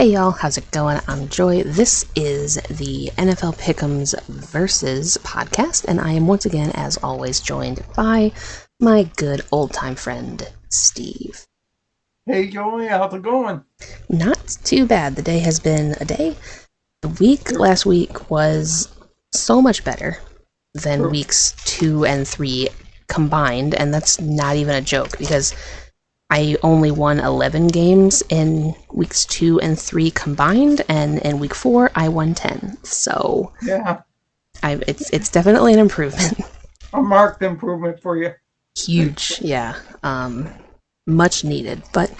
Hey y'all, how's it going? I'm Joy. This is the NFL Pick Ems Versus podcast, and I am once again, as always, joined by my good old-time friend, Steve. Hey Joey, how's it going? Not too bad. The day has been a day. The week last week was so much better than weeks 2 and 3 combined, and that's not even a joke because I only won 11 games in weeks 2 and 3 combined, and in week 4 I won 10. So yeah, it's definitely an improvement. A marked improvement for you. Huge, yeah. Much needed, but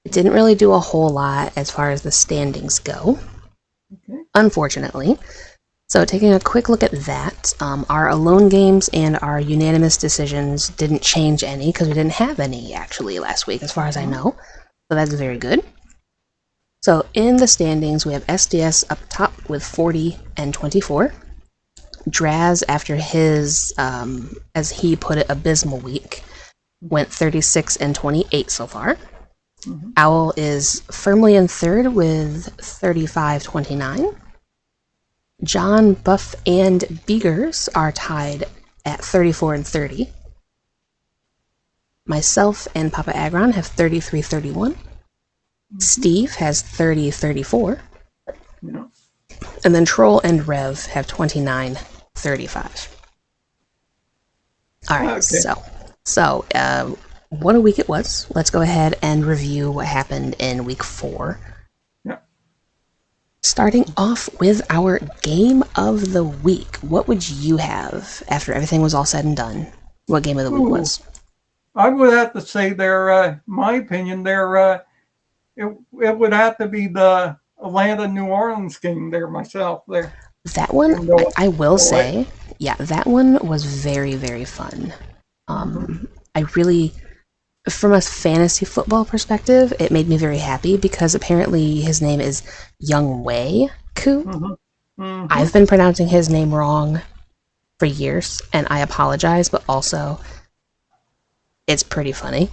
it didn't really do a whole lot as far as the standings go, unfortunately. So taking a quick look at that, our alone games and our unanimous decisions didn't change any because we didn't have any actually last week as far as I know. So that's very good. So in the standings, we have SDS up top with 40 and 24. Draz, after his, as he put it, abysmal week, went 36 and 28 so far. Owl is firmly in third with 35-29. John, Buff, and Beegers are tied at 34 and 30. Myself and Papa Agron have 33-31. Steve has 30-34. Yeah. And then Troll and Rev have 29-35. All right, so what a week it was. Let's go ahead and review what happened in week 4. Starting off with our game of the week. What would you have after everything was all said and done? What game of the week was? I would have to say my opinion, it would have to be the Atlanta-New Orleans game there myself there. That one, I will say, yeah, that one was very, very fun. I really, from a fantasy football perspective, it made me very happy because apparently his name is Young Wei Koo. I've been pronouncing his name wrong for years, and I apologize, but also it's pretty funny.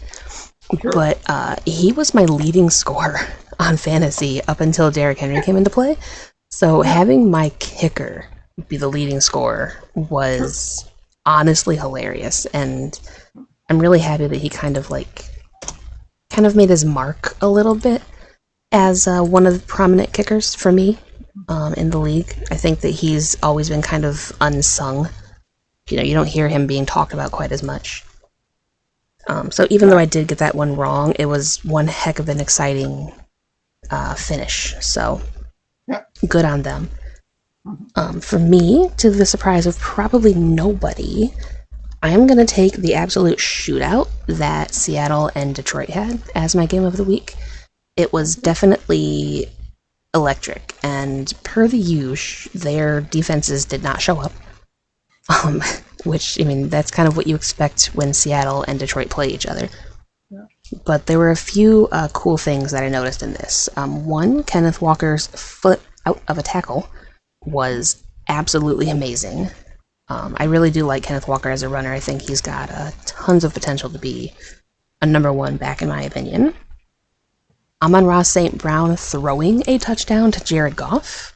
But he was my leading scorer on fantasy up until Derrick Henry came into play. So having my kicker be the leading scorer was honestly hilarious, and I'm really happy that he kind of made his mark a little bit as one of the prominent kickers for me in the league. I think that he's always been kind of unsung. You know, you don't hear him being talked about quite as much. So even though I did get that one wrong, it was one heck of an exciting finish. So good on them. For me, to the surprise of probably nobody, I am going to take the absolute shootout that Seattle and Detroit had as my game of the week. It was definitely electric, and per the usual, their defenses did not show up. Which, I mean, that's kind of what you expect when Seattle and Detroit play each other. But there were a few cool things that I noticed in this. One, Kenneth Walker's foot out of a tackle was absolutely amazing. I really do like Kenneth Walker as a runner. I think he's got tons of potential to be a number 1 back, in my opinion. Amon-Ra St. Brown throwing a touchdown to Jared Goff.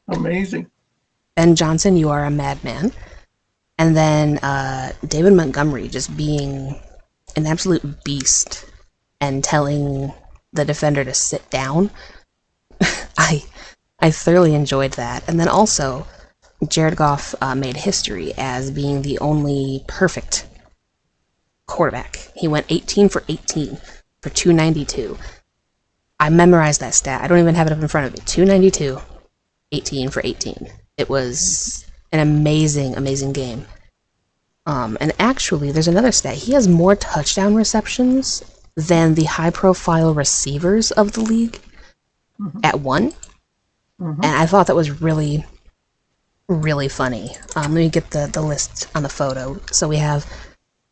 Amazing. Ben Johnson, you are a madman. And then David Montgomery just being an absolute beast and telling the defender to sit down. I thoroughly enjoyed that. And then also, Jared Goff made history as being the only perfect quarterback. He went 18 for 18 for 292. I memorized that stat. I don't even have it up in front of me. 292, 18 for 18. It was an amazing, amazing game. And actually, there's another stat. He has more touchdown receptions than the high-profile receivers of the league at one. And I thought that was really, really funny. Let me get the list on the photo. So we have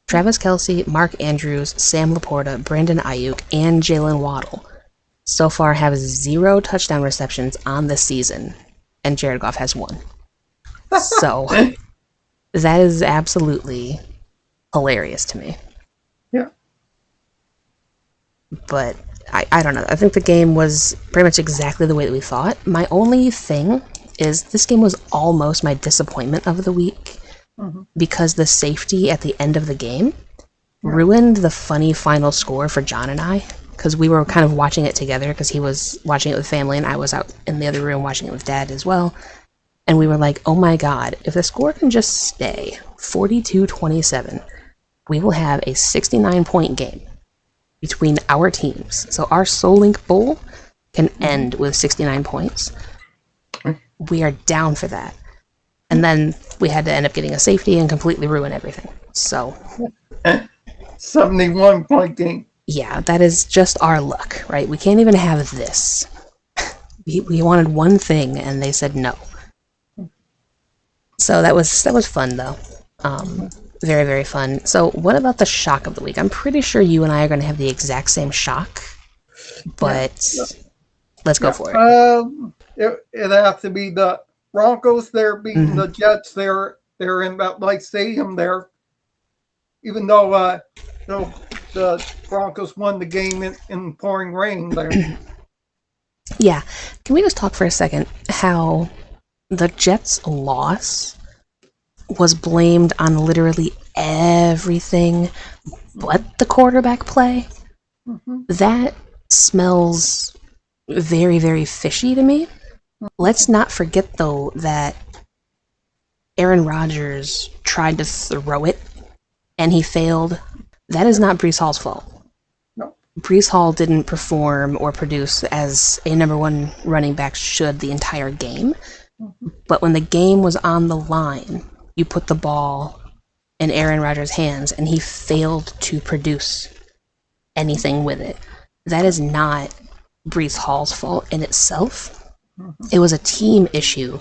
Travis Kelce, Mark Andrews, Sam Laporta, Brandon Ayuk, and Jalen Waddle so far have 0 touchdown receptions on the season, and Jared Goff has 1. So that is absolutely hilarious to me. Yeah. But I don't know. I think the game was pretty much exactly the way that we thought. My only thing is this game was almost my disappointment of the week because the safety at the end of the game ruined the funny final score for John and I, because we were kind of watching it together because he was watching it with family and I was out in the other room watching it with Dad as well. And we were like, oh my god, if the score can just stay 42-27, we will have a 69-point game between our teams. So our Soul Link Bowl can end with 69 points. We are down for that. And then we had to end up getting a safety and completely ruin everything. So 71-point game. Yeah, that is just our luck, right? We can't even have this. We wanted one thing and they said no. So that was fun though. Very, very fun. So what about the shock of the week? I'm pretty sure you and I are going to have the exact same shock, but let's go for it. It has to be the Broncos. They're beating the Jets. They're in MetLife Stadium there. Even though the Broncos won the game in pouring rain there. Yeah. Can we just talk for a second how the Jets' loss was blamed on literally everything but the quarterback play? That smells very, very fishy to me. Let's not forget, though, that Aaron Rodgers tried to throw it and he failed. That is not Breece Hall's fault. No. Breece Hall didn't perform or produce as a number one running back should the entire game. But when the game was on the line, you put the ball in Aaron Rodgers' hands and he failed to produce anything with it. That is not Breece Hall's fault in itself. It was a team issue,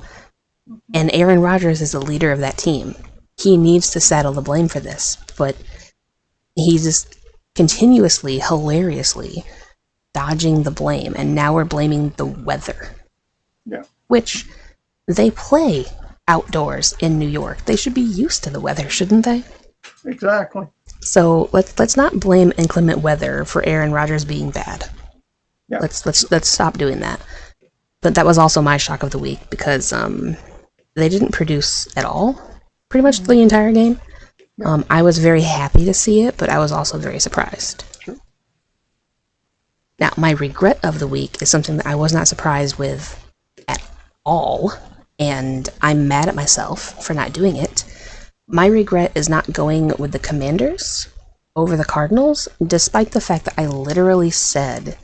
and Aaron Rodgers is the leader of that team. He needs to saddle the blame for this, but he's just continuously, hilariously dodging the blame, and now we're blaming the weather. Yeah. Which they play outdoors in New York. They should be used to the weather, shouldn't they? Exactly. So let's not blame inclement weather for Aaron Rodgers being bad. Yeah. Let's stop doing that. But that was also my shock of the week because they didn't produce at all, pretty much the entire game. I was very happy to see it, but I was also very surprised. Sure. Now, my regret of the week is something that I was not surprised with at all, and I'm mad at myself for not doing it. My regret is not going with the Commanders over the Cardinals, despite the fact that I literally said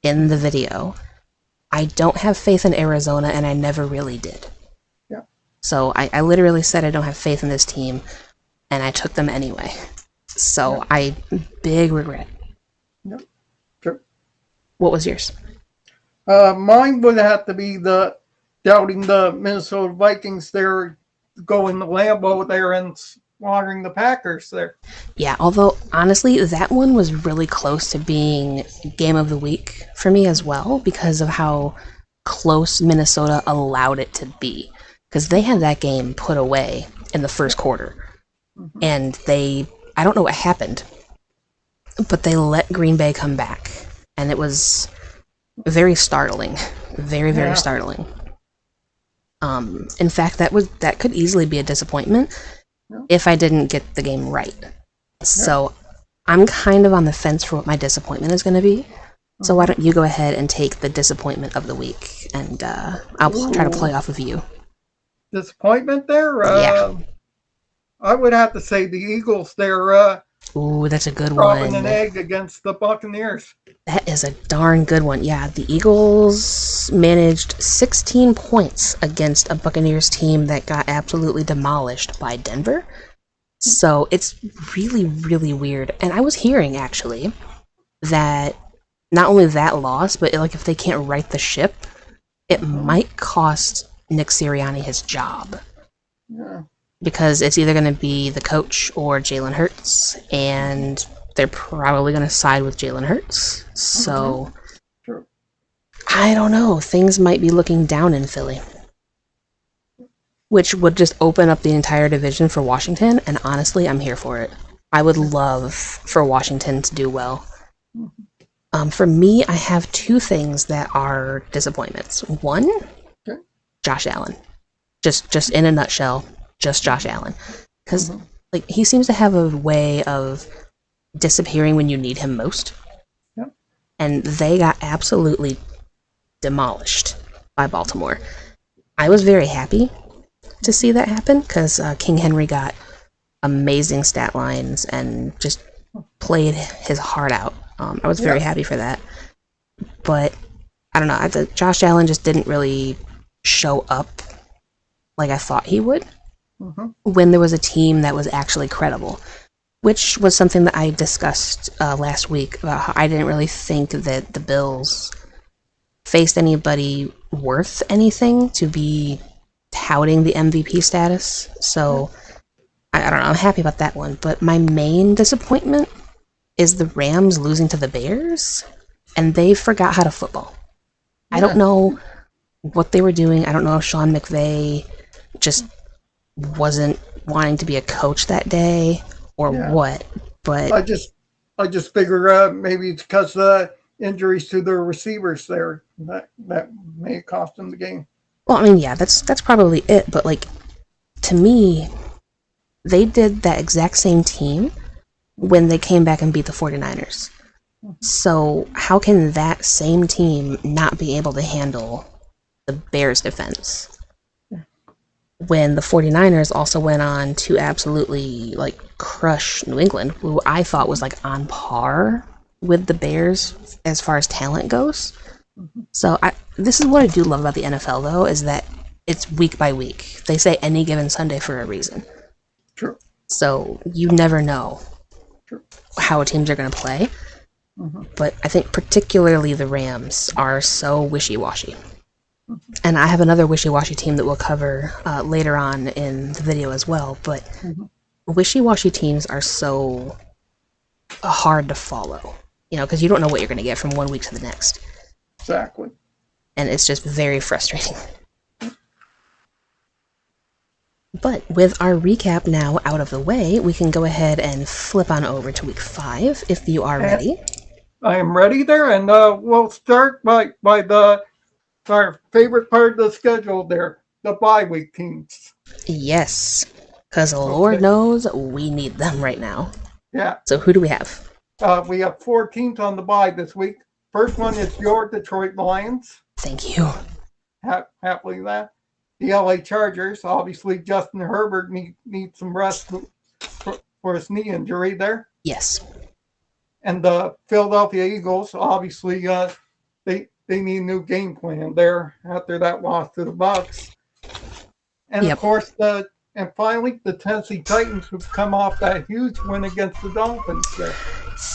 in the video, I don't have faith in Arizona, and I never really did. Yeah. So I literally said I don't have faith in this team, and I took them anyway. So big regret. Yep. Sure. What was yours? Mine would have to be the doubting the Minnesota Vikings. They're going to Lambeau there and slaughtering the Packers there. Yeah, although honestly, that one was really close to being game of the week for me as well because of how close Minnesota allowed it to be. Because they had that game put away in the first quarter. And I don't know what happened, but they let Green Bay come back. And it was very startling. Very, very startling. In fact, that could easily be a disappointment if I didn't get the game right. So I'm kind of on the fence for what my disappointment is going to be. So why don't you go ahead and take the disappointment of the week, and I'll try to play off of you. Disappointment there? Yeah. I would have to say the Eagles. They're Ooh, that's a good dropping one. an egg against the Buccaneers. That is a darn good one. Yeah, the Eagles managed 16 points against a Buccaneers team that got absolutely demolished by Denver. So it's really, really weird. And I was hearing, actually, that not only that loss, but like if they can't right the ship, it might cost Nick Sirianni his job. Yeah. Because it's either going to be the coach or Jalen Hurts, and they're probably going to side with Jalen Hurts. So, Sure. I don't know. Things might be looking down in Philly, which would just open up the entire division for Washington, and honestly, I'm here for it. I would love for Washington to do well. For me, I have two things that are disappointments. One, Okay. Josh Allen. Just in a nutshell, just Josh Allen. Because like he seems to have a way of disappearing when you need him most. Yep. And they got absolutely demolished by Baltimore. I was very happy to see that happen because King Henry got amazing stat lines and just played his heart out. I was very happy for that. But I don't know. Josh Allen just didn't really show up like I thought he would when there was a team that was actually credible, which was something that I discussed last week about how I didn't really think that the Bills faced anybody worth anything to be touting the MVP status. So I don't know. I'm happy about that one. But my main disappointment is the Rams losing to the Bears, and they forgot how to football. I don't know what they were doing. I don't know if Sean McVay just wasn't wanting to be a coach that day or what. But I just figure maybe it's because of injuries to their receivers there that may cost them the game. Well, I mean, yeah, that's probably it. But like, to me, they did that exact same team when they came back and beat the 49ers. So how can that same team not be able to handle the Bears defense when the 49ers also went on to absolutely like crush New England, who I thought was like on par with the Bears as far as talent goes? So this is what I do love about the NFL, though, is that it's week by week. They say any given Sunday for a reason. True. So you never know how teams are going to play. But I think particularly the Rams are so wishy-washy. And I have another wishy-washy team that we'll cover later on in the video as well. But wishy-washy teams are so hard to follow, because you don't know what you're going to get from 1 week to the next. Exactly. And it's just very frustrating. But with our recap now out of the way, we can go ahead and flip on over to week 5 if you are ready. I am ready there, and we'll start by our favorite part of the schedule there, the bye week teams. Yes, because Lord knows we need them right now. Yeah. So who do we have? We have 4 teams on the bye this week. First one is your Detroit Lions. Thank you. Happily that. The LA Chargers, obviously Justin Herbert needs some rest for his knee injury there. Yes. And the Philadelphia Eagles, obviously they need a new game plan there after that loss to the BUCS. And of course, and finally the Tennessee Titans, who've come off that huge win against the Dolphins there.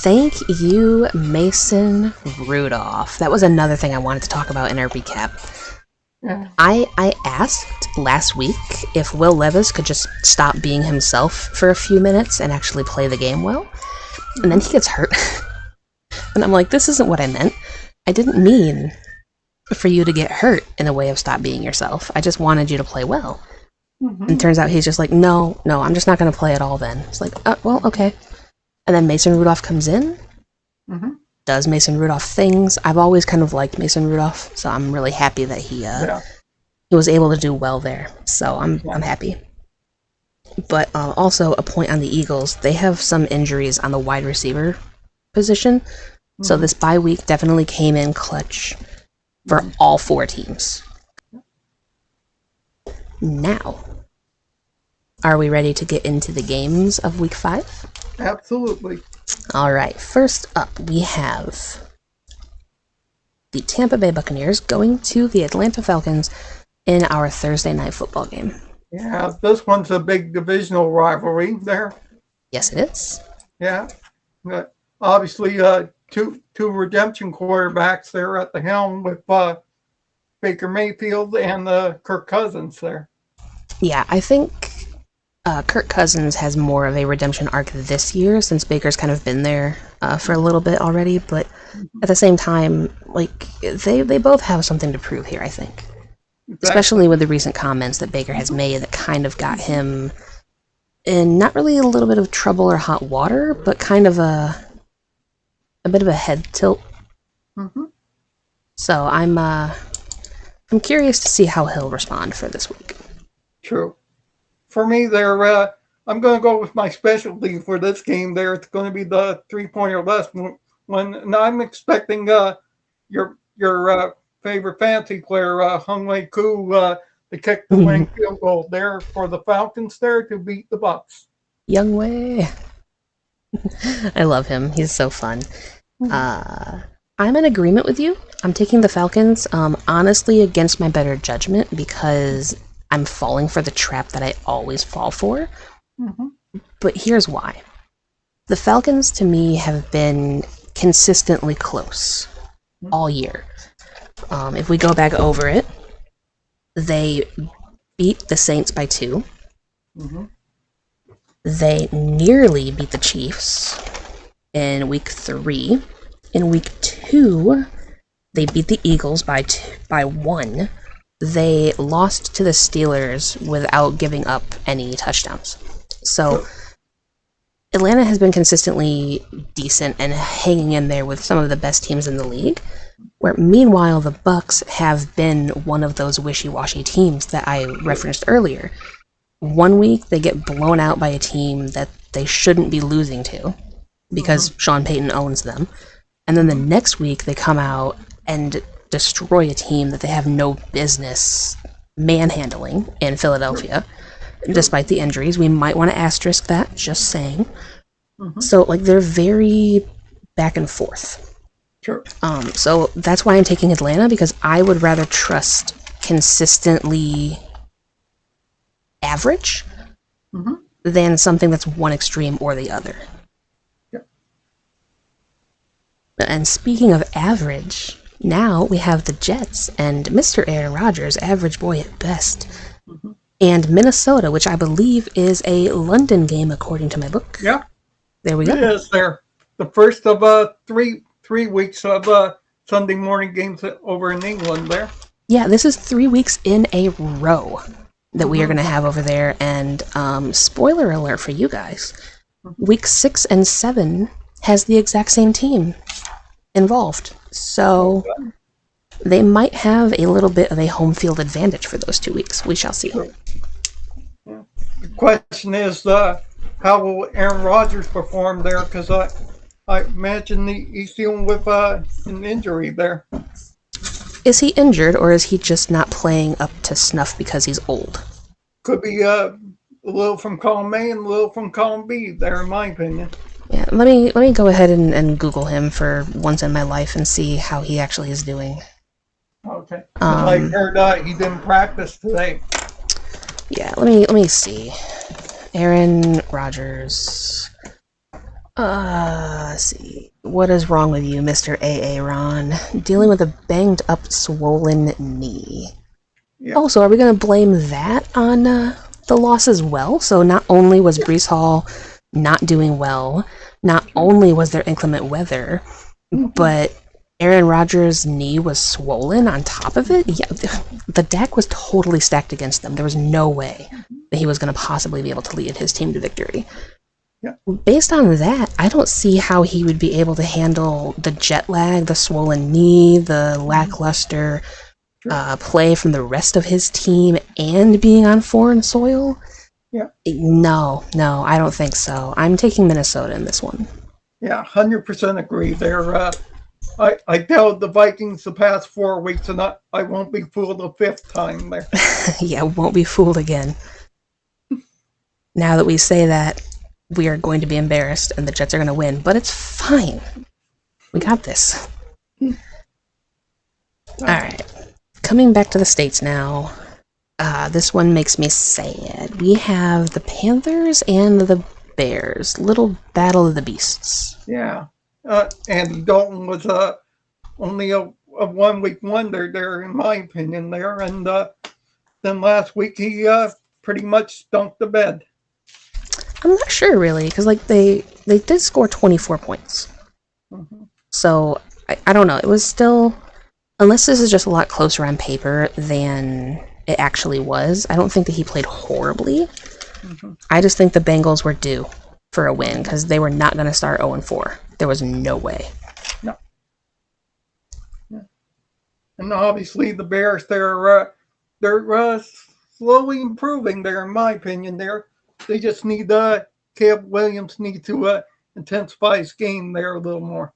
Thank you, Mason Rudolph. That was another thing I wanted to talk about in our recap. Yeah. I asked last week if Will Levis could just stop being himself for a few minutes and actually play the game well. And then he gets hurt. And I'm like, this isn't what I meant. I didn't mean for you to get hurt in a way of stop being yourself. I just wanted you to play well. And it turns out he's just like, no, I'm just not going to play at all then. It's like, well, okay. And then Mason Rudolph comes in, does Mason Rudolph things. I've always kind of liked Mason Rudolph, so I'm really happy that he was able to do well there. So I'm happy. But also a point on the Eagles, they have some injuries on the wide receiver position. So this bye week definitely came in clutch for all 4 teams. Now, are we ready to get into the games of week 5? Absolutely. All right, first up we have the Tampa Bay Buccaneers going to the Atlanta Falcons in our Thursday night football game. Yeah, this one's a big divisional rivalry there. Yes, it is. Yeah. Obviously, two redemption quarterbacks there at the helm with Baker Mayfield and Kirk Cousins there. Yeah, I think Kirk Cousins has more of a redemption arc this year since Baker's kind of been there for a little bit already. But at the same time, like they both have something to prove here, I think. Exactly. Especially with the recent comments that Baker has made that kind of got him in not really a little bit of trouble or hot water, but kind of a bit of a head tilt Mm-hmm. So I'm curious to see how he'll respond for this week. True. For me, I'm going to go with my specialty for this game. There, it's going to be the 3-point or less one, and I'm expecting your favorite fantasy player, Hung Wei Koo, to kick the winning field goal there for the Falcons there to beat the BUCS. Young Wei. I love him. He's so fun. I'm in agreement with you. I'm taking the Falcons, honestly, against my better judgment, because I'm falling for the trap that I always fall for. Mm-hmm. But here's why. The Falcons, to me, have been consistently close all year. If we go back over it, they beat the Saints by 2. Mm-hmm. They nearly beat the Chiefs in week 3. In week 2, they beat the Eagles by 1. They lost to the Steelers without giving up any touchdowns. So Atlanta has been consistently decent and hanging in there with some of the best teams in the league, where meanwhile the BUCS have been one of those wishy-washy teams that I referenced earlier. One week they get blown out by a team that they shouldn't be losing to because Sean Payton owns them. And then the next week they come out and destroy a team that they have no business manhandling in Philadelphia. Despite the injuries, we might want to asterisk that, just saying. So, like, they're very back and forth. Sure. So that's why I'm taking Atlanta, because I would rather trust consistently average than something that's one extreme or the other. Yep. And speaking of average, now we have the Jets and Mr. Aaron Rodgers, average boy at best. And Minnesota, which I believe is a London game according to my book. Yeah. There we go. It is there. The first of three weeks of Sunday morning games over in England there. Yeah, this is 3 weeks in a row that we are going to have over there. And spoiler alert for you guys, week 6 and 7 has the exact same team involved. So they might have a little bit of a home field advantage for those 2 weeks. We shall see. Yeah. The question is, how will Aaron Rodgers perform there? Because I imagine he's dealing with an injury there. Is he injured, or is he just not playing up to snuff because he's old? Could be a little from column A and a little from column B there, in my opinion. Yeah, let me go ahead and Google him for once in my life and see how he actually is doing. Okay. I heard he didn't practice today. Yeah, let me see. Aaron Rodgers. Let's see. What is wrong with you, Mr. Aaron? Dealing with a banged up, swollen knee. Yep. Oh, so are we going to blame that on the loss as well? So not only was Breece Hall not doing well, not only was there inclement weather, but Aaron Rodgers' knee was swollen on top of it? Yeah, the deck was totally stacked against them. There was no way that he was going to possibly be able to lead his team to victory. Yeah. Based on that, I don't see how he would be able to handle the jet lag, the swollen knee, the lackluster play from the rest of his team, and being on foreign soil. Yeah. No, I don't think so. I'm taking Minnesota in this one. Yeah, 100% agree there. I doubted the Vikings the past 4 weeks, and I won't be fooled the 5th time there. Yeah, won't be fooled again. Now that we say that, we are going to be embarrassed and the Jets are going to win, but it's fine. We got this. Alright. Coming back to the States now. This one makes me sad. We have the Panthers and the Bears. Little battle of the beasts. Yeah. Andy Dalton was only a 1 week wonder there, in my opinion, there. And then last week he pretty much stunk the bed. I'm not sure, really, because like they did score 24 points. So, I don't know. It was still, unless this is just a lot closer on paper than it actually was, I don't think that he played horribly. I just think the Bengals were due for a win, because they were not going to start 0-4. There was no way. No. And obviously the Bears, they're slowly improving there, in my opinion. They just need Caleb Williams need to intensify his game there a little more.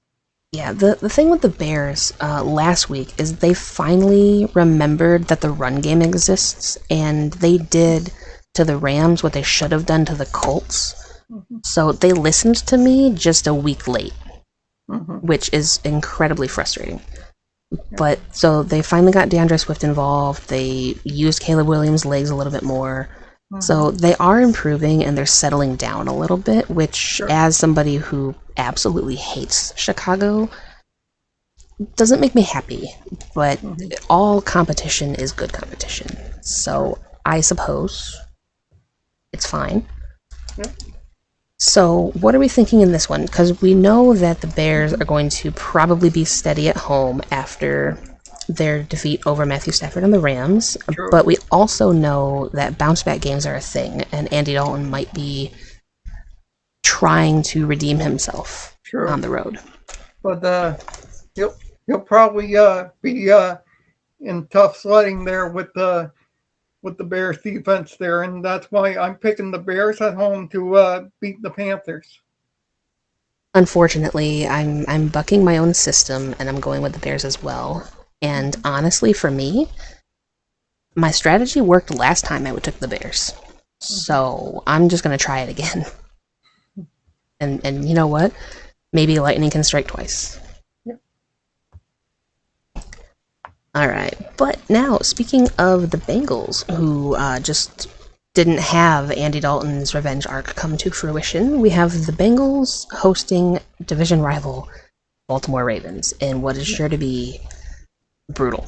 Yeah, the thing with the Bears last week is they finally remembered that the run game exists, and they did to the Rams what they should have done to the Colts. So they listened to me just a week late, which is incredibly frustrating. But so they finally got DeAndre Swift involved. They used Caleb Williams' legs a little bit more. So they are improving and they're settling down a little bit, which, as somebody who absolutely hates Chicago, doesn't make me happy. But all competition is good competition. So I suppose it's fine. So what are we thinking in this one? Because we know that the Bears are going to probably be steady at home after their defeat over Matthew Stafford and the Rams. But we also know that bounce-back games are a thing, and Andy Dalton might be trying to redeem himself on the road. But he'll probably be in tough sledding there with the Bears defense there, and that's why I'm picking the Bears at home to beat the Panthers. Unfortunately, I'm bucking my own system, and I'm going with the Bears as well. And honestly, for me, my strategy worked last time I took the Bears. So I'm just going to try it again. And you know what? Maybe lightning can strike twice. Alright, but now, speaking of the Bengals, who just didn't have Andy Dalton's revenge arc come to fruition, we have the Bengals hosting division rival Baltimore Ravens in what is sure to be brutal.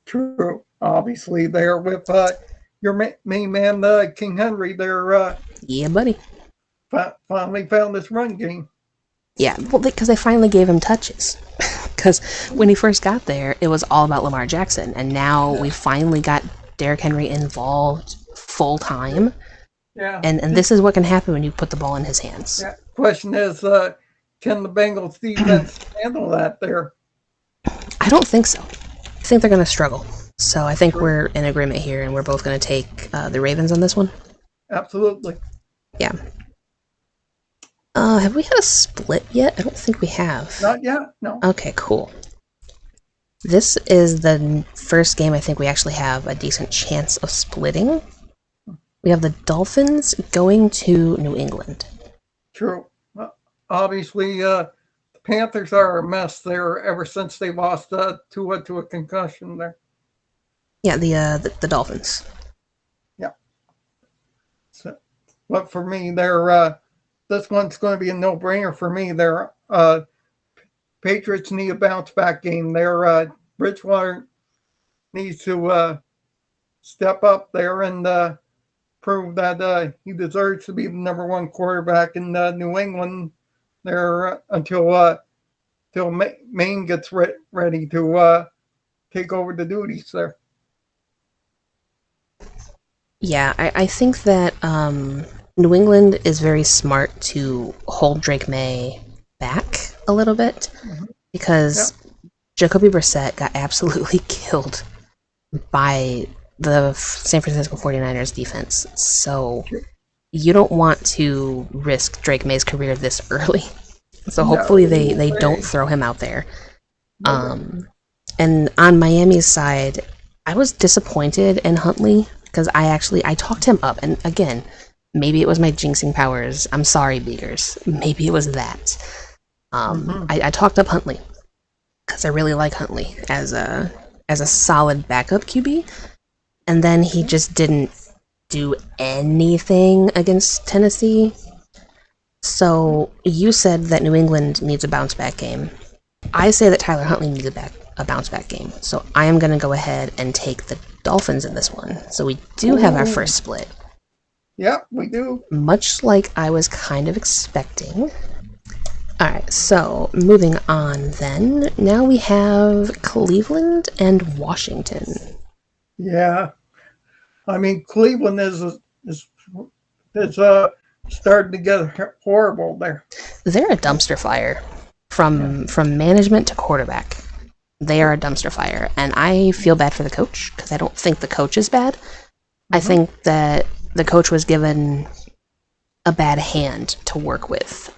True. Obviously, there with your main man, King Henry, there. Yeah, buddy. Finally found this run game. Yeah, well, because they finally gave him touches. Because when he first got there, it was all about Lamar Jackson, and now we finally got Derrick Henry involved full time. Yeah. And this is what can happen when you put the ball in his hands. Yeah. Question is, can the Bengals defense handle that there? I don't think so. I think they're going to struggle. So I think we're in agreement here, and we're both going to take the Ravens on this one. Absolutely. Yeah. Have we had a split yet? I don't think we have. Not yet, no. Okay, cool. This is the first game I think we actually have a decent chance of splitting. We have the Dolphins going to New England. True. Obviously, the Panthers are a mess there ever since they lost Tua to a concussion there. Yeah, the Dolphins. Yeah. So, but for me, they're this one's going to be a no-brainer for me. They're Patriots need a bounce-back game. Their Bridgewater needs to step up there and prove that he deserves to be the number one quarterback in New England there until Maine gets ready to take over the duties there. Yeah, I think that New England is very smart to hold Drake May back a little bit because Jacoby Brissett got absolutely killed by the San Francisco 49ers defense. So you don't want to risk Drake May's career this early. So hopefully they don't throw him out there. And on Miami's side, I was disappointed in Huntley because I talked him up. And again, maybe it was my jinxing powers. I'm sorry, Beakers. Maybe it was that. I talked up Huntley because I really like Huntley as a solid backup QB. And then he just didn't do anything against Tennessee. So you said that New England needs a bounce-back game. I say that Tyler Huntley needs a bounce-back game. So I am going to go ahead and take the Dolphins in this one. So we do have our first split. Yeah, we do. Much like I was kind of expecting. Alright, so moving on then. Now we have Cleveland and Washington. Yeah. I mean, Cleveland is starting to get horrible there. They're a dumpster fire from management to quarterback. They are a dumpster fire, and I feel bad for the coach because I don't think the coach is bad. I think that the coach was given a bad hand to work with.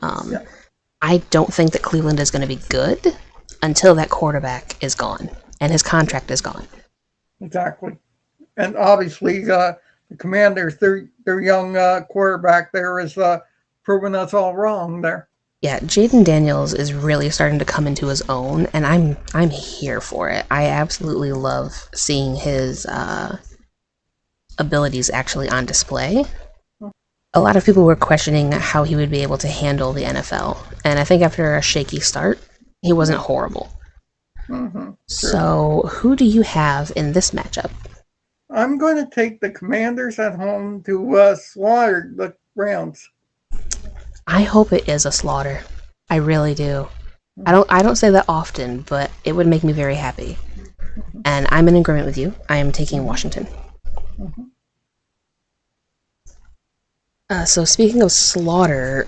I don't think that Cleveland is going to be good until that quarterback is gone and his contract is gone. Exactly. And obviously, the Commanders, their young quarterback there is proving us all wrong there. Yeah, Jaden Daniels is really starting to come into his own, and I'm here for it. I absolutely love seeing his abilities actually on display. A lot of people were questioning how he would be able to handle the NFL, and I think after a shaky start, he wasn't horrible. So, who do you have in this matchup? I'm going to take the Commanders at home to slaughter the Browns. I hope it is a slaughter. I really do. I don't say that often, but it would make me very happy. And I'm in agreement with you. I am taking Washington. So speaking of slaughter,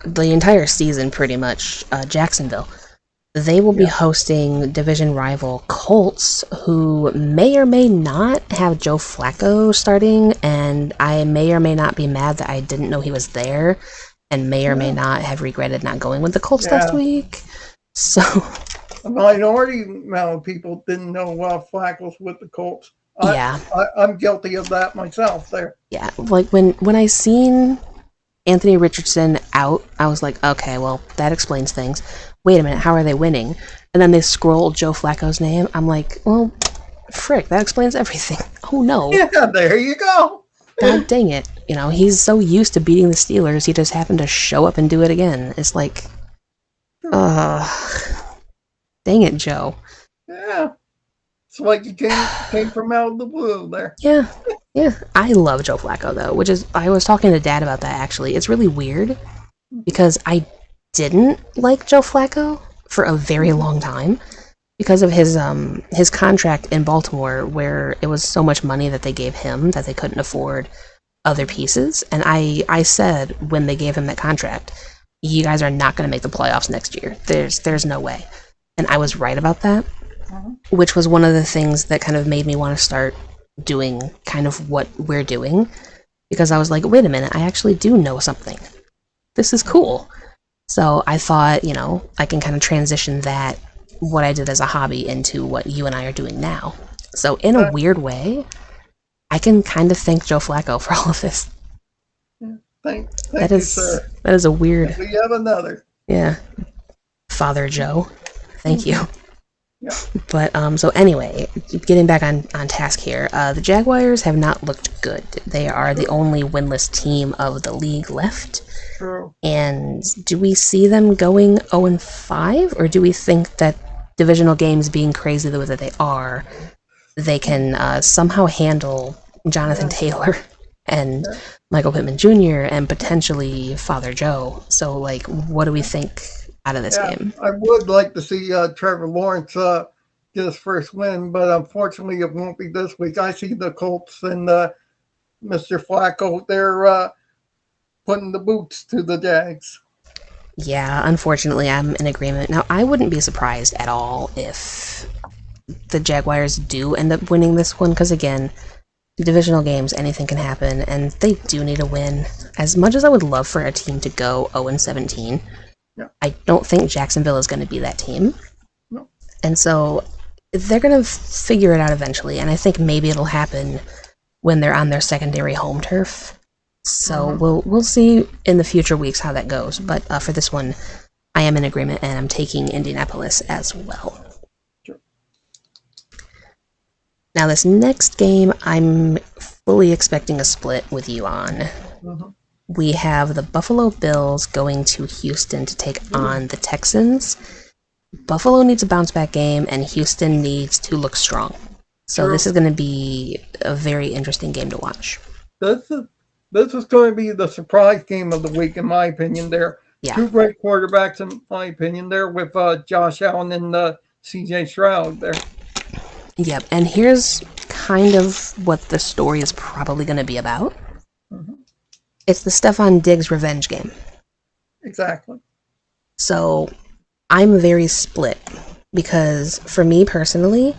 the entire season pretty much, Jacksonville, they will be hosting division rival Colts, who may or may not have Joe Flacco starting, and I may or may not be mad that I didn't know he was there, and may or may not have regretted not going with the Colts last week. So a minority amount of people didn't know Flacco's with the Colts. I'm guilty of that myself there. Yeah, like when I seen Anthony Richardson out, I was like, okay, well, that explains things. Wait a minute, how are they winning? And then they scroll Joe Flacco's name. I'm like, well, frick, that explains everything. Oh no. Yeah, there you go. God dang it. You know, he's so used to beating the Steelers, he just happened to show up and do it again. It's like, dang it, Joe. Yeah. It's like you came from out of the blue there. Yeah. I love Joe Flacco, though, which is, I was talking to Dad about that, actually. It's really weird, because I didn't like Joe Flacco for a very long time because of his contract in Baltimore, where it was so much money that they gave him that they couldn't afford other pieces. And I said when they gave him that contract, you guys are not going to make the playoffs next year. There's no way. And I was right about that, which was one of the things that kind of made me want to start doing kind of what we're doing, because I was like, wait a minute, I actually do know something. This is cool. So I thought, you know, I can kind of transition that, what I did as a hobby, into what you and I are doing now. So in a weird way, I can kind of thank Joe Flacco for all of this. Thank you, sir. That is a weird... We have another. Yeah. Father Joe. Thank you. Yeah. But, so anyway, getting back on task here, the Jaguars have not looked good. They are the only winless team of the league left. True. And do we see them going 0-5, or do we think that divisional games being crazy the way that they are, they can somehow handle Jonathan Taylor and Michael Pittman Jr. and potentially Father Joe? So, like, what do we think out of this game? I would like to see Trevor Lawrence get his first win, but unfortunately it won't be this week. I see the Colts and Mr. Flacco, they're putting the boots to the Jags. Yeah, unfortunately, I'm in agreement. Now, I wouldn't be surprised at all if the Jaguars do end up winning this one, because again, divisional games, anything can happen, and they do need a win. As much as I would love for a team to go 0-17, I don't think Jacksonville is going to be that team. No. And so they're going to figure it out eventually, and I think maybe it'll happen when they're on their secondary home turf. So we'll see in the future weeks how that goes. But for this one, I am in agreement, and I'm taking Indianapolis as well. Sure. Now, this next game, I'm fully expecting a split with you on. We have the Buffalo Bills going to Houston to take on the Texans. Buffalo needs a bounce-back game, and Houston needs to look strong. So this is going to be a very interesting game to watch. This is going to be the surprise game of the week, in my opinion, there. Yeah. Two great quarterbacks, in my opinion, there, with Josh Allen and C.J. Stroud there. Yep, and here's kind of what the story is probably going to be about. It's the Stephon Diggs revenge game. Exactly. So I'm very split because for me personally,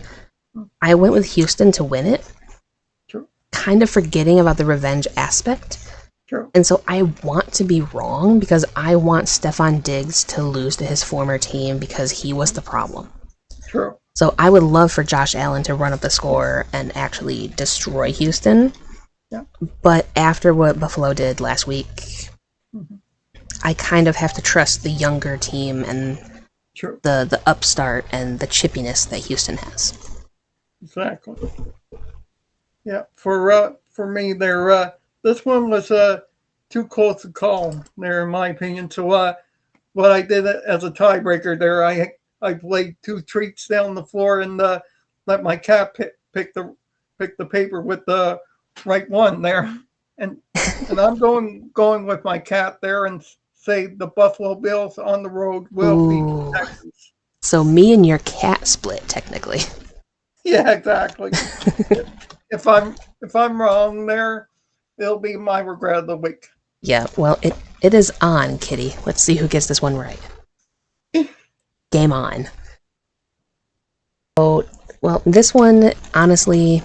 I went with Houston to win it, True. kind of forgetting about the revenge aspect. True. And so I want to be wrong because I want Stephon Diggs to lose to his former team because he was the problem. True. So I would love for Josh Allen to run up the score and actually destroy Houston. Yeah. But after what Buffalo did last week, I kind of have to trust the younger team and True. the upstart and the chippiness that Houston has. Exactly. Yeah. For me, there this one was too close to call there, in my opinion. So what I did as a tiebreaker there, I laid two treats down the floor and let my cat pick the paper with the right one there, and I'm going with my cat there and say the Buffalo Bills on the road will beat the Texans. So me and your cat split technically. Yeah, exactly. if I'm wrong there, it'll be my regret of the week. Yeah, well, it is on, Kitty. Let's see who gets this one right. Game on. Oh, well, this one, honestly,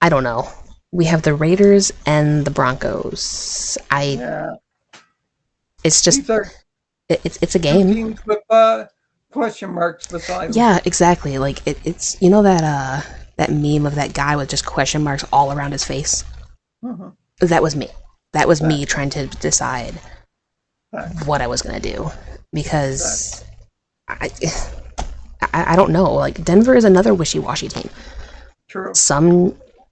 I don't know. We have the Raiders and the Broncos. It's just, These are it's a game. teams with question marks beside them. Yeah, exactly. Like, it's, you know that meme of that guy with just question marks all around his face? Mm-hmm. That was me. That was me trying to decide what I was going to do. Because I don't know. Like, Denver is another wishy-washy team. True.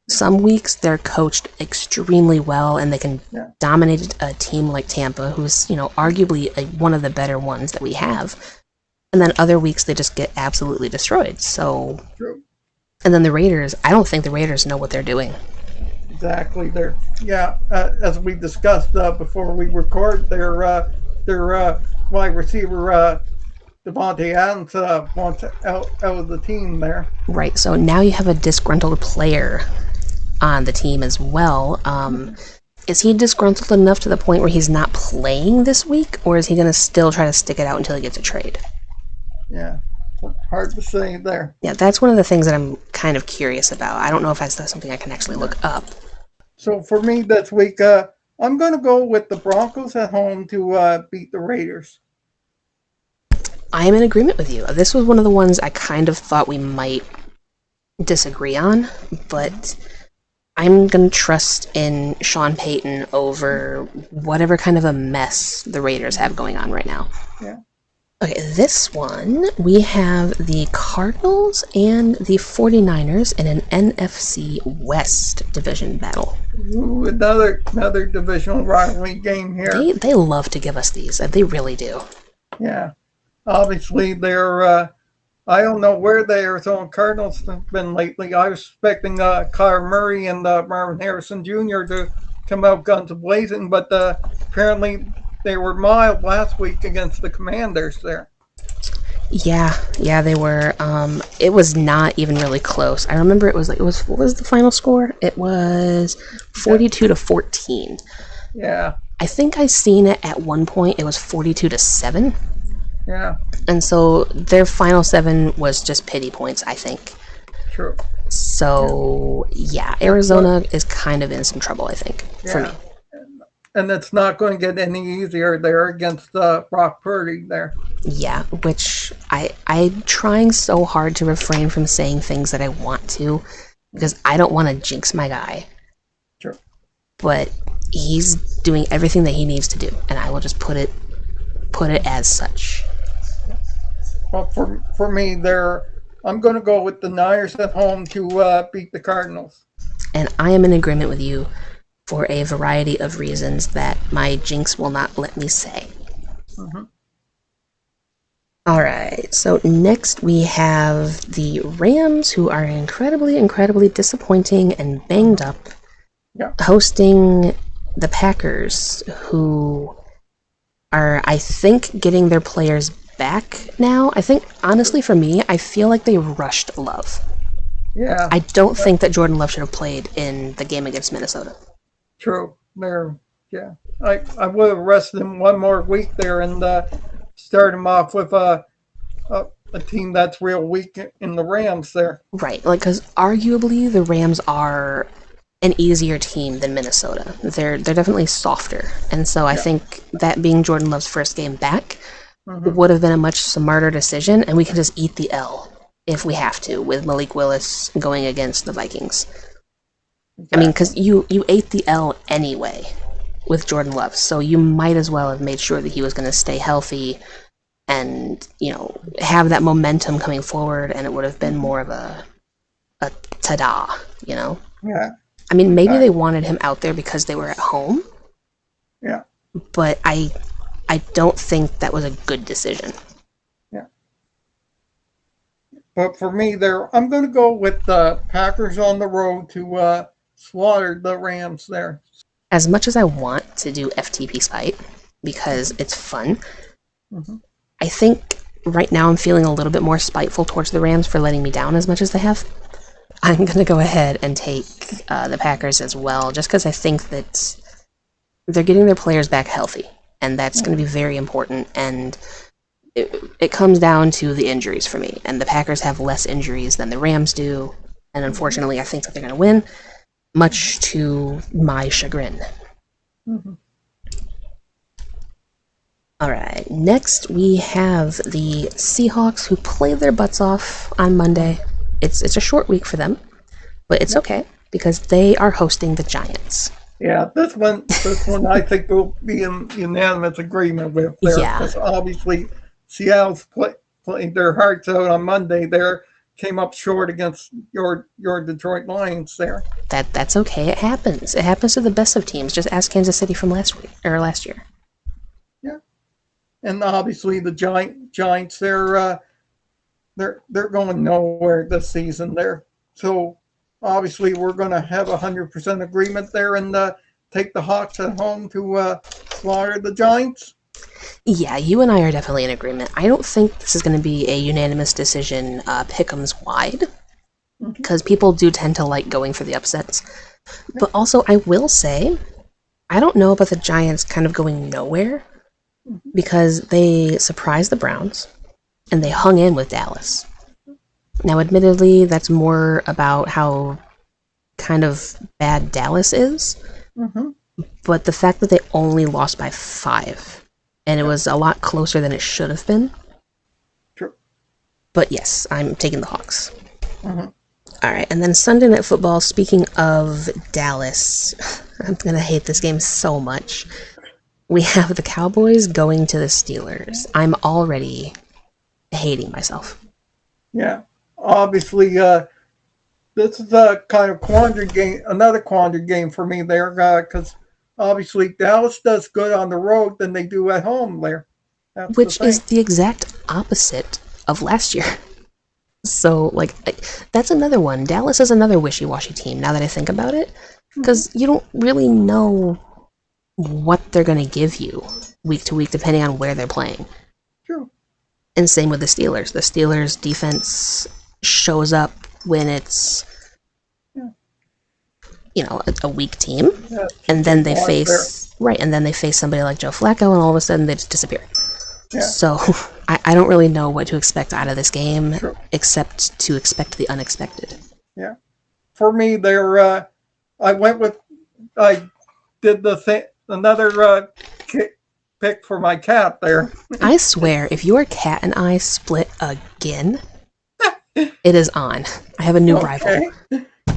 Some weeks they're coached extremely well and they can dominate a team like Tampa, who's, arguably one of the better ones that we have. And then other weeks they just get absolutely destroyed. So, True. And then the Raiders, I don't think the Raiders know what they're doing. Exactly. As we discussed before we record, their wide receiver Devontae Adams wants out of the team there. Right. So now you have a disgruntled player on the team as well. Is he disgruntled enough to the point where he's not playing this week, or is he going to still try to stick it out until he gets a trade? Yeah, hard to say there. Yeah, that's one of the things that I'm kind of curious about. I don't know if that's something I can actually look up. So for me this week, I'm going to go with the Broncos at home to beat the Raiders. I am in agreement with you. This was one of the ones I kind of thought we might disagree on, but I'm going to trust in Sean Payton over whatever kind of a mess the Raiders have going on right now. Yeah. Okay, this one, we have the Cardinals and the 49ers in an NFC West division battle. Ooh, another divisional rivalry game here. They love to give us these. They really do. Yeah. Obviously, they're, I don't know where the Arizona Cardinals have been lately. I was expecting Kyler Murray and Marvin Harrison Jr. to come out guns blazing, but apparently they were mild last week against the Commanders there. Yeah, they were. It was not even really close. I remember what was the final score? It was 42-14. Yeah. I think I seen it at one point. It was 42-7. Yeah. And so their final 7 was just pity points, I think. True. So yeah, Arizona is kind of in some trouble, I think, for me. And it's not going to get any easier there against Brock Purdy there. Yeah, which I'm trying so hard to refrain from saying things that I want to, because I don't want to jinx my guy. Sure. But he's doing everything that he needs to do, and I will just put it as such. Well, for me, I'm going to go with the Niners at home to beat the Cardinals. And I am in agreement with you for a variety of reasons that my jinx will not let me say. Mm-hmm. All right, so next we have the Rams, who are incredibly, incredibly disappointing and banged up, hosting the Packers, who are, I think, getting their players back now. I think, honestly, for me, I feel like they rushed Love. Yeah. I don't think that Jordan Love should have played in the game against Minnesota. True. I would have rested him one more week there and start him off with a team that's real weak in the Rams there. Right, like, because arguably the Rams are an easier team than Minnesota. They're definitely softer, and so I think that being Jordan Love's first game back would have been a much smarter decision, and we can just eat the L if we have to, with Malik Willis going against the Vikings. Exactly. I mean, because you ate the L anyway with Jordan Love, so you might as well have made sure that he was going to stay healthy and, have that momentum coming forward, and it would have been more of a ta-da, Yeah. I mean, maybe they wanted him out there because they were at home. Yeah. But I don't think that was a good decision. Yeah. But for me, I'm going to go with the Packers on the road to slaughter the Rams there. As much as I want to do FTP Spite, because it's fun, I think right now I'm feeling a little bit more spiteful towards the Rams for letting me down as much as they have. I'm going to go ahead and take the Packers as well, just because I think that they're getting their players back healthy, and that's going to be very important, and it comes down to the injuries for me, and the Packers have less injuries than the Rams do, and unfortunately I think that they're going to win, much to my chagrin. Alright, next we have the Seahawks, who play their butts off on Monday. It's a short week for them, but it's okay, because they are hosting the Giants. Yeah, this one I think will be in unanimous agreement with there. Yeah. Because obviously Seattle's played their hearts out on Monday. They came up short against your Detroit Lions there. That's okay. It happens. It happens to the best of teams. Just ask Kansas City from last year. Yeah. And obviously the Giants, they're going nowhere this season there. So obviously we're going to have 100% agreement there and take the Hawks at home to slaughter the Giants. Yeah, you and I are definitely in agreement. I don't think this is going to be a unanimous decision pickems wide, because people do tend to like going for the upsets. But also, I will say, I don't know about the Giants kind of going nowhere, because they surprised the Browns, and they hung in with Dallas. Now, admittedly, that's more about how kind of bad Dallas is, but the fact that they only lost by 5, and it was a lot closer than it should have been. True. But yes, I'm taking the Hawks. Alright, and then Sunday Night Football, speaking of Dallas, I'm going to hate this game so much. We have the Cowboys going to the Steelers. I'm already hating myself. Yeah. Obviously, this is a kind of quandary game, another quandary game for me there, because obviously Dallas does good on the road than they do at home there. Which is the exact opposite of last year. So, that's another one. Dallas is another wishy-washy team, now that I think about it, because you don't really know what they're going to give you week to week, depending on where they're playing. True. And same with the Steelers. The Steelers' defense shows up when it's, a weak team, and then they face somebody like Joe Flacco, and all of a sudden they just disappear. Yeah. So I don't really know what to expect out of this game, except to expect the unexpected. Yeah, for me, I did another pick for my cat there. I swear, if your cat and I split again, it is on. I have a new rival.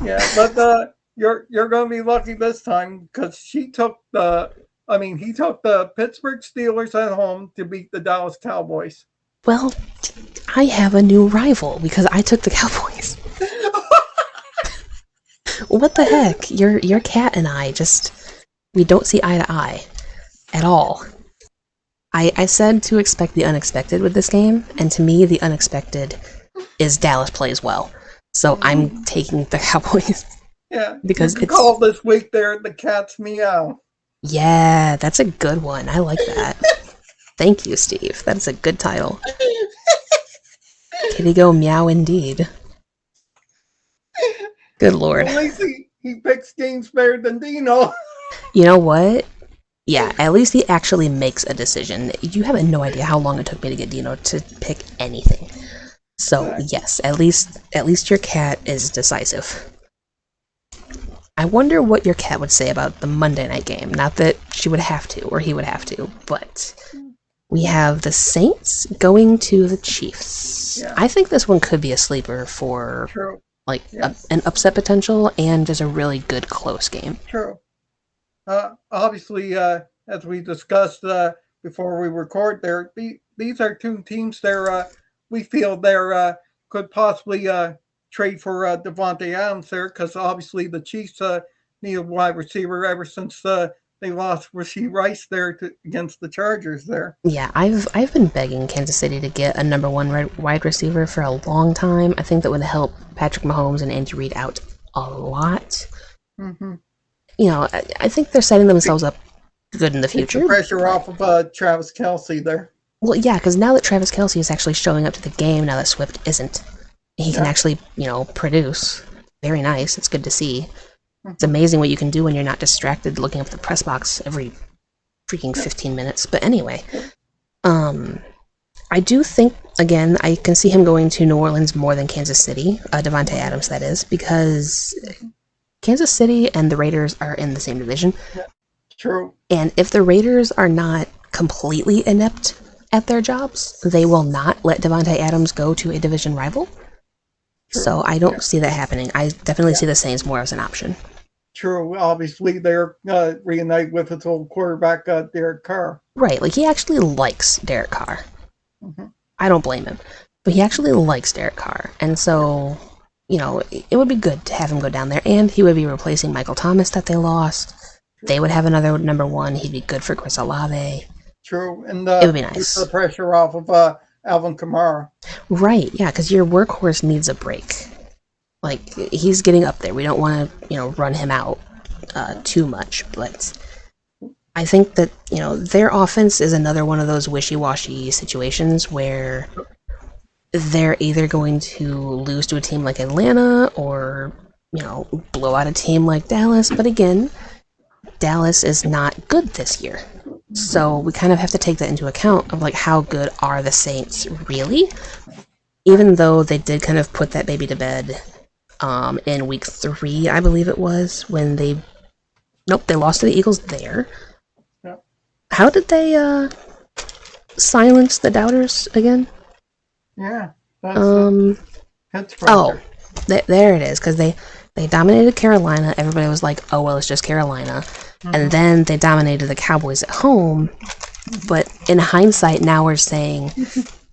Yeah, but you're going to be lucky this time, because he took the Pittsburgh Steelers at home to beat the Dallas Cowboys. Well, I have a new rival because I took the Cowboys. What the heck? Your cat and I we don't see eye to eye at all. I said to expect the unexpected with this game, and to me, the unexpected is Dallas plays well. So I'm taking the Cowboys. Yeah, because it's called this week there the cat's Meow. Yeah, that's a good one. I like that. Thank you, Steve. That's a good title. Kitty go meow indeed. Good lord. At least he picks games better than Dino. You know what? Yeah, at least he actually makes a decision. You have no idea how long it took me to get Dino to pick anything. So yes, at least your cat is decisive. I wonder what your cat would say about the Monday night game. Not that she would have to, or he would have to, but we have the Saints going to the Chiefs. Yeah. I think this one could be a sleeper for True. like Yes. an upset potential and just a really good close game. True. Obviously, as we discussed before we record, there these are two teams there. We feel there could possibly trade for Devontae Adams there because obviously the Chiefs need a wide receiver ever since they lost Rasheed Rice there against the Chargers there. Yeah, I've been begging Kansas City to get a number one wide receiver for a long time. I think that would help Patrick Mahomes and Andy Reid out a lot. Mm-hmm. You know, I think they're setting themselves up good in the future. Take the pressure off of Travis Kelce there. Well, yeah, because now that Travis Kelce is actually showing up to the game, now that Swift isn't, he can actually, produce. Very nice. It's good to see. It's amazing what you can do when you're not distracted looking up the press box every freaking 15 minutes. But anyway, I do think, again, I can see him going to New Orleans more than Kansas City, Devontae Adams, that is, because Kansas City and the Raiders are in the same division. True. And if the Raiders are not completely inept at their jobs, they will not let Devontae Adams go to a division rival. True. So I don't see that happening. I definitely see the Saints more as an option. True. Obviously, they're reunited with its old quarterback, Derek Carr. Right. Like, he actually likes Derek Carr. Mm-hmm. I don't blame him. But he actually likes Derek Carr. And so, it would be good to have him go down there. And he would be replacing Michael Thomas that they lost. They would have another number one. He'd be good for Chris Olave. True. And it would be nice. Take the pressure off of Alvin Kamara. Right, yeah, because your workhorse needs a break. Like, he's getting up there. We don't want to, run him out too much. But I think that, their offense is another one of those wishy-washy situations where they're either going to lose to a team like Atlanta or, blow out a team like Dallas. But again, Dallas is not good this year. So we kind of have to take that into account of, like, how good are the Saints really? Even though they did kind of put that baby to bed in week 3, I believe it was, when they lost to the Eagles there. Yep. How did they silence the doubters again? Yeah. There it is, because they dominated Carolina. Everybody was like, oh, well, it's just Carolina. Mm-hmm. And then they dominated the Cowboys at home. But in hindsight, now we're saying,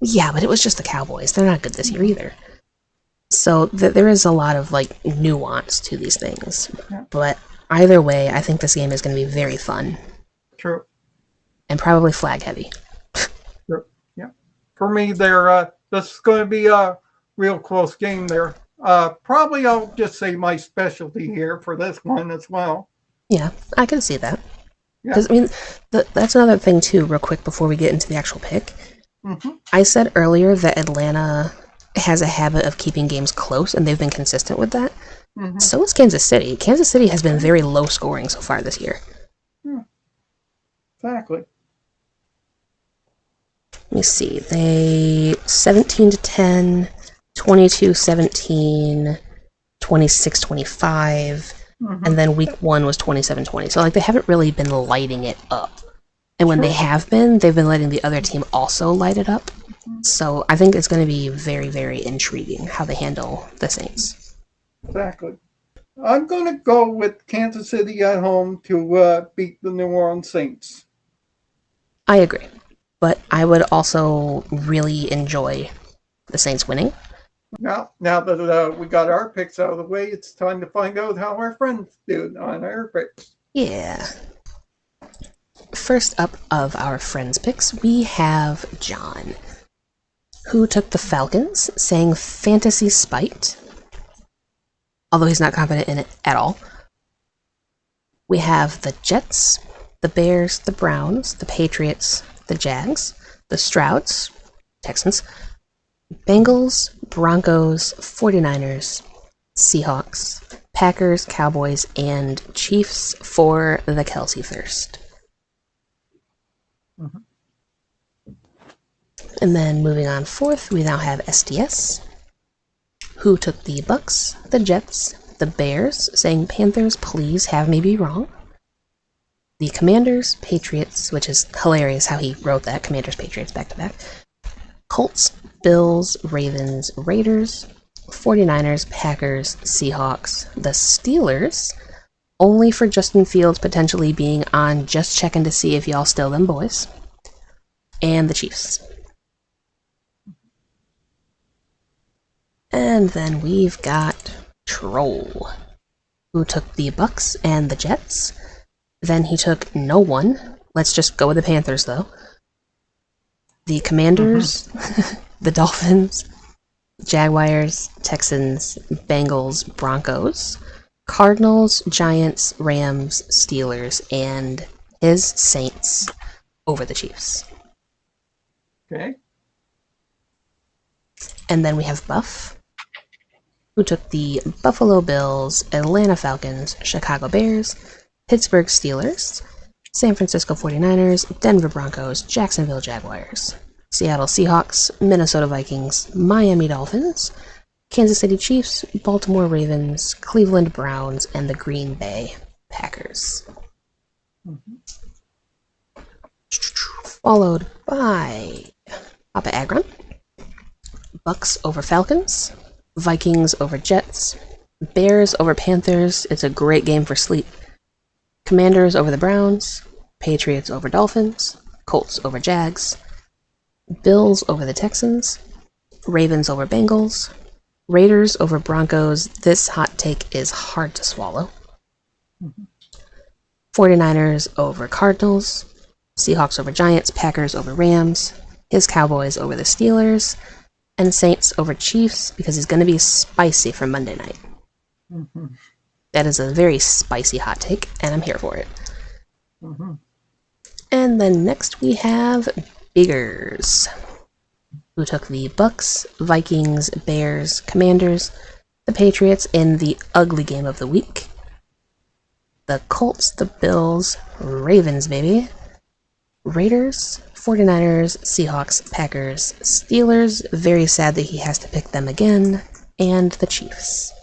yeah, but it was just the Cowboys. They're not good this year either. So there is a lot of, like, nuance to these things. Yeah. But either way, I think this game is going to be very fun. True. And probably flag heavy. True. Yeah. For me, this is going to be a real close game there. Probably I'll just say my specialty here for this one as well. Yeah, I can see that. Because, that's another thing, too, real quick, before we get into the actual pick. Mm-hmm. I said earlier that Atlanta has a habit of keeping games close, and they've been consistent with that. Mm-hmm. So is Kansas City. Kansas City has been very low scoring so far this year. Yeah. Exactly. Let me see. They 17-10, 22-17, 26-25. Mm-hmm. And then week 1 was 27-20. So, like, they haven't really been lighting it up. And when they have been, they've been letting the other team also light it up. So I think it's going to be very, very intriguing how they handle the Saints. Exactly. I'm going to go with Kansas City at home to beat the New Orleans Saints. I agree. But I would also really enjoy the Saints winning. Now that we got our picks out of the way, it's time to find out how our friends do on our picks. Yeah. First up of our friends' picks, we have John, who took the Falcons, saying Fantasy Spite, although he's not confident in it at all. We have the Jets, the Bears, the Browns, the Patriots, the Jags, the Strouds, Texans, Bengals, Broncos, 49ers, Seahawks, Packers, Cowboys, and Chiefs for the Kelce Thirst. Mm-hmm. And then moving on fourth, we now have SDS, who took the BUCS, the Jets, the Bears, saying, Panthers, please have me be wrong. The Commanders, Patriots, which is hilarious how he wrote that, Commanders, Patriots, back-to-back. Colts, Bills, Ravens, Raiders, 49ers, Packers, Seahawks, the Steelers, only for Justin Fields potentially being on, just checking to see if y'all still them boys, and the Chiefs. And then we've got Troll, who took the Bucks and the Jets. Then he took no one. Let's just go with the Panthers, though. The Commanders, the Dolphins, Jaguars, Texans, Bengals, Broncos, Cardinals, Giants, Rams, Steelers, and his Saints over the Chiefs. Okay. And then we have Buff, who took the Buffalo Bills, Atlanta Falcons, Chicago Bears, Pittsburgh Steelers, San Francisco 49ers, Denver Broncos, Jacksonville Jaguars, Seattle Seahawks, Minnesota Vikings, Miami Dolphins, Kansas City Chiefs, Baltimore Ravens, Cleveland Browns, and the Green Bay Packers. Followed by Papa Agron, Bucks over Falcons, Vikings over Jets, Bears over Panthers, it's a great game for sleep, Commanders over the Browns, Patriots over Dolphins, Colts over Jags, Bills over the Texans, Ravens over Bengals, Raiders over Broncos. This hot take is hard to swallow. 49ers over Cardinals, Seahawks over Giants, Packers over Rams, his Cowboys over the Steelers, and Saints over Chiefs because he's going to be spicy for Monday night. That is a very spicy hot take, and I'm here for it. And then next we have Biggers, who took the Bucks, Vikings, Bears, Commanders, the Patriots in the ugly game of the week, the Colts, the Bills, Ravens, baby, Raiders, 49ers, Seahawks, Packers, Steelers, very sad that he has to pick them again, and the Chiefs.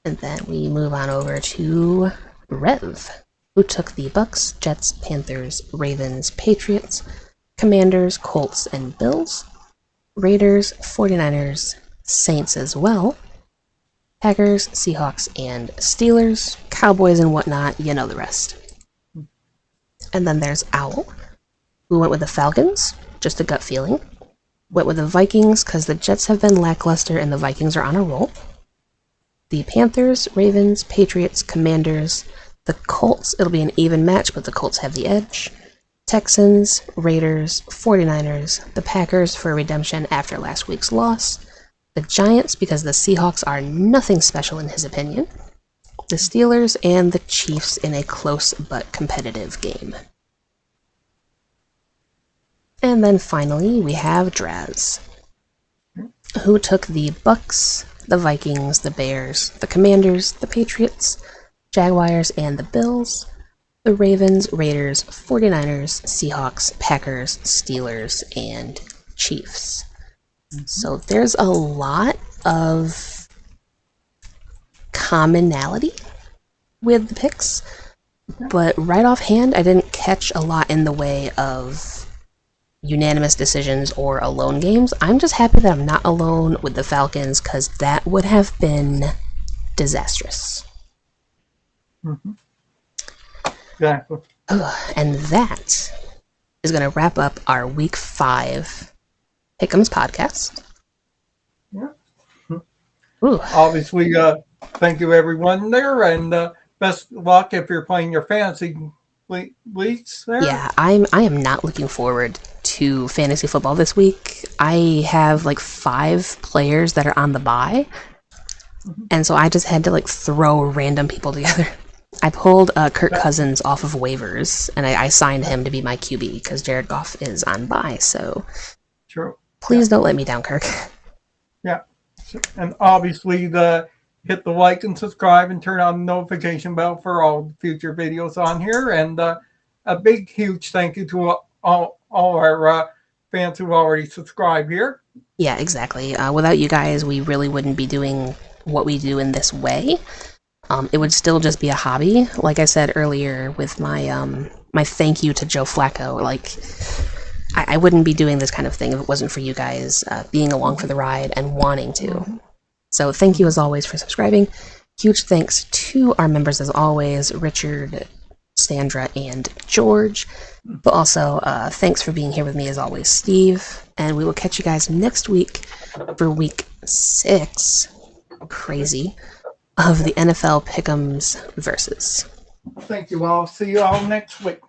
And then we move on over to Rev, who took the Bucks, Jets, Panthers, Ravens, Patriots, Commanders, Colts, and Bills, Raiders, 49ers, Saints as well, Packers, Seahawks, and Steelers, Cowboys and whatnot, you know the rest. And then there's Owl, who went with the Falcons, just a gut feeling, went with the Vikings because the Jets have been lackluster and the Vikings are on a roll, the Panthers, Ravens, Patriots, Commanders, the Colts, it'll be an even match, but the Colts have the edge, Texans, Raiders, 49ers, the Packers for redemption after last week's loss, the Giants because the Seahawks are nothing special in his opinion, the Steelers, and the Chiefs in a close but competitive game. And then finally we have Draz, who took the Bucks, the Vikings, the Bears, the Commanders, the Patriots, Jaguars, and the Bills, the Ravens, Raiders, 49ers, Seahawks, Packers, Steelers, and Chiefs. So there's a lot of commonality with the picks, but right offhand, I didn't catch a lot in the way of unanimous decisions or alone games. I'm just happy that I'm not alone with the Falcons because that would have been disastrous. Exactly. And that is going to wrap up our Week 5 Pick Ems podcast. Yeah. Ooh. Obviously, thank you everyone there, and best of luck if you're playing your fantasy leagues there. Yeah, I am not looking forward to fantasy football this week. I have like 5 players that are on the bye, and so I just had to like throw random people together. I pulled Kirk Cousins off of waivers, and I signed him to be my QB because Jared Goff is on bye. So, true. Please don't let me down, Kirk. Yeah, and obviously hit the like and subscribe and turn on the notification bell for all future videos on here. And a big, huge thank you to all our fans who already subscribed here. Yeah, exactly. Without you guys, we really wouldn't be doing what we do in this way. It would still just be a hobby. Like I said earlier with my my thank you to Joe Flacco, like I wouldn't be doing this kind of thing if it wasn't for you guys being along for the ride and wanting to. So thank you as always for subscribing. Huge thanks to our members as always, Richard, Sandra, and George. But also, thanks for being here with me as always, Steve. And we will catch you guys next week for week 6. Crazy. Of the NFL Pick Ems Versus. Thank you all. See you all next week.